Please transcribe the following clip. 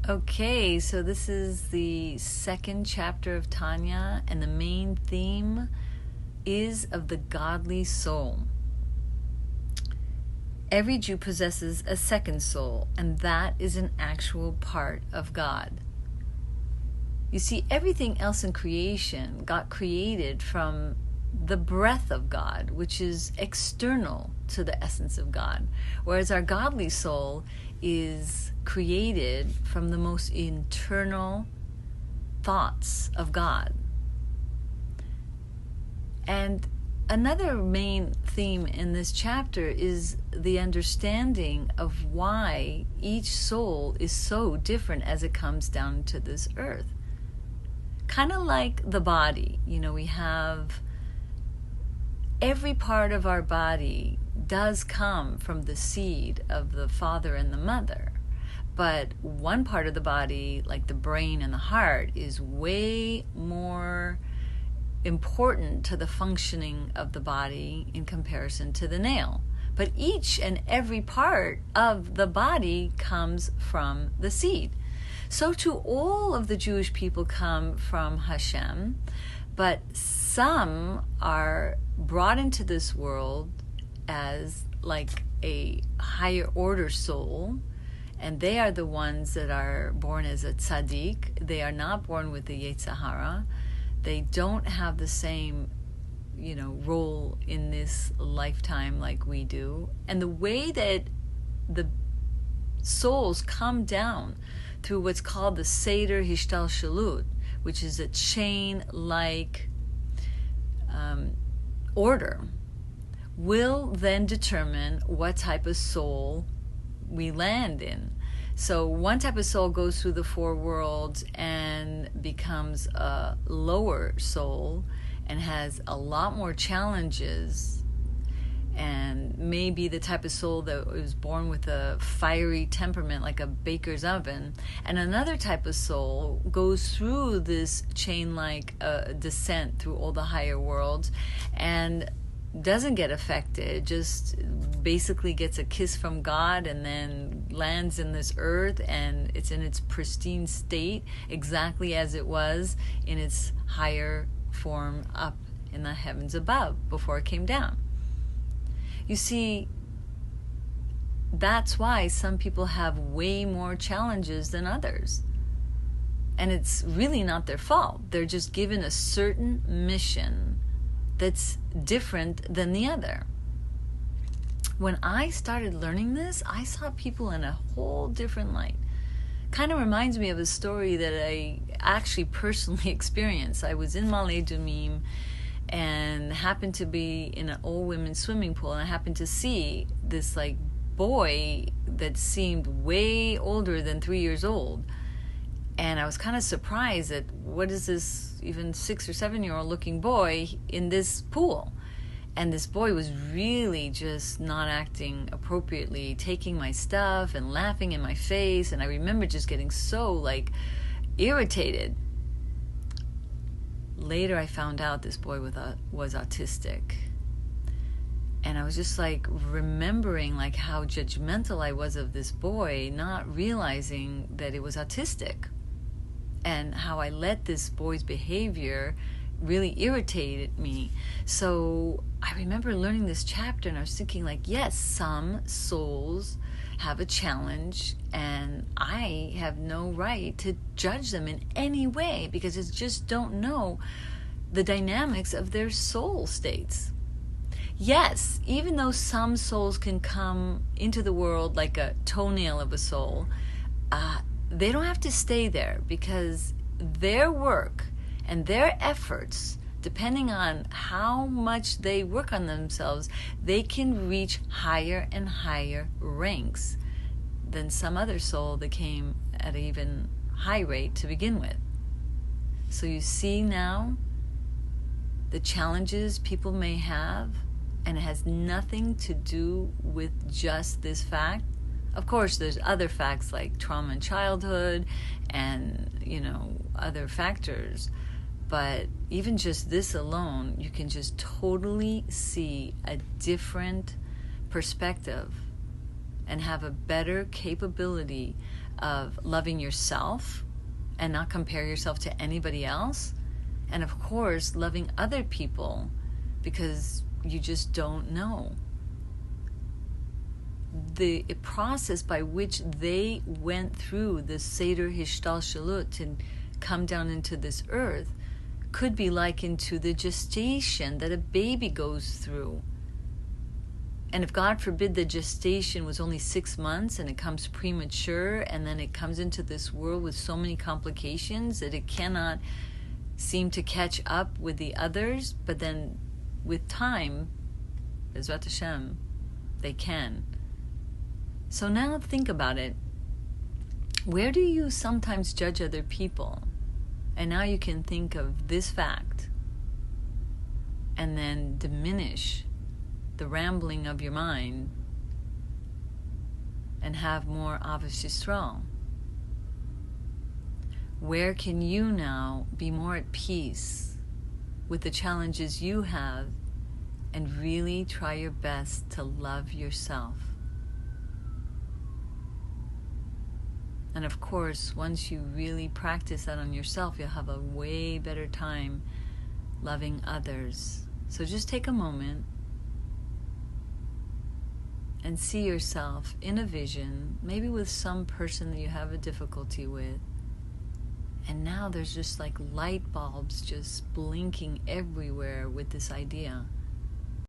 Okay, so this is the second chapter of Tanya, and the main theme is of the godly soul. Every Jew possesses a second soul, and that is an actual part of God. You see, everything else in creation got created from the breath of God, which is external to the essence of God, whereas our godly soul is created from the most internal thoughts of God. And another main theme in this chapter is the understanding of why each soul is so different as it comes down to this earth. Kind of like the body, we have every part of our body does come from the seed of the father and the mother. But one part of the body, like the brain and the heart, is way more important to the functioning of the body in comparison to the nail. But each and every part of the body comes from the seed. So too, all of the Jewish people come from Hashem, but some are brought into this world as like a higher order soul, and they are the ones that are born as a tzaddik. They are not born with the Yetzer Hara. They don't have the same, role in this lifetime like we do. And the way that the souls come down through what's called the Seder Hishtalshelut, which is a chain-like order, will then determine what type of soul we land in. So one type of soul goes through the four worlds and becomes a lower soul and has a lot more challenges, and maybe the type of soul that was born with a fiery temperament like a baker's oven. And another type of soul goes through this chain-like descent through all the higher worlds and doesn't get affected, just basically gets a kiss from God and then lands in this earth, and it's in its pristine state exactly as it was in its higher form up in the heavens above before it came down. You see, that's why some people have way more challenges than others. And it's really not their fault. They're just given a certain mission that's different than the other. When I started learning this, I saw people in a whole different light. Kind of reminds me of a story that I actually personally experienced. I was in Ma'ale Adumim and happened to be in an all-women's swimming pool, and I happened to see this boy that seemed way older than 3 years old. And I was kind of surprised at what is this even 6 or 7 year old looking boy in this pool. And this boy was really just not acting appropriately, taking my stuff and laughing in my face. And I remember just getting so irritated. Later I found out this boy was autistic. And I was just remembering how judgmental I was of this boy, not realizing that it was autistic. And how I let this boy's behavior really irritated me. So I remember learning this chapter, and I was thinking yes, some souls have a challenge, and I have no right to judge them in any way because I just don't know the dynamics of their soul states. Yes, even though some souls can come into the world like a toenail of a soul, they don't have to stay there, because their work and their efforts, depending on how much they work on themselves, they can reach higher and higher ranks than some other soul that came at an even high rate to begin with. So you see now the challenges people may have, and it has nothing to do with just this fact. Of course, there's other facts like trauma in childhood and, other factors. But even just this alone, you can just totally see a different perspective and have a better capability of loving yourself and not compare yourself to anybody else. And of course, loving other people because you just don't know. The process by which they went through the Seder Hishtalshalut to come down into this earth could be likened to the gestation that a baby goes through. And if God forbid the gestation was only 6 months and it comes premature and then it comes into this world with so many complications that it cannot seem to catch up with the others, but then with time, Bezrat Hashem, they can. So now think about it. Where do you sometimes judge other people? And now you can think of this fact and then diminish the rambling of your mind and have more Avos Yisrael. Where can you now be more at peace with the challenges you have and really try your best to love yourself? And of course, once you really practice that on yourself, you'll have a way better time loving others. So just take a moment and see yourself in a vision, maybe with some person that you have a difficulty with. And now there's just like light bulbs just blinking everywhere with this idea.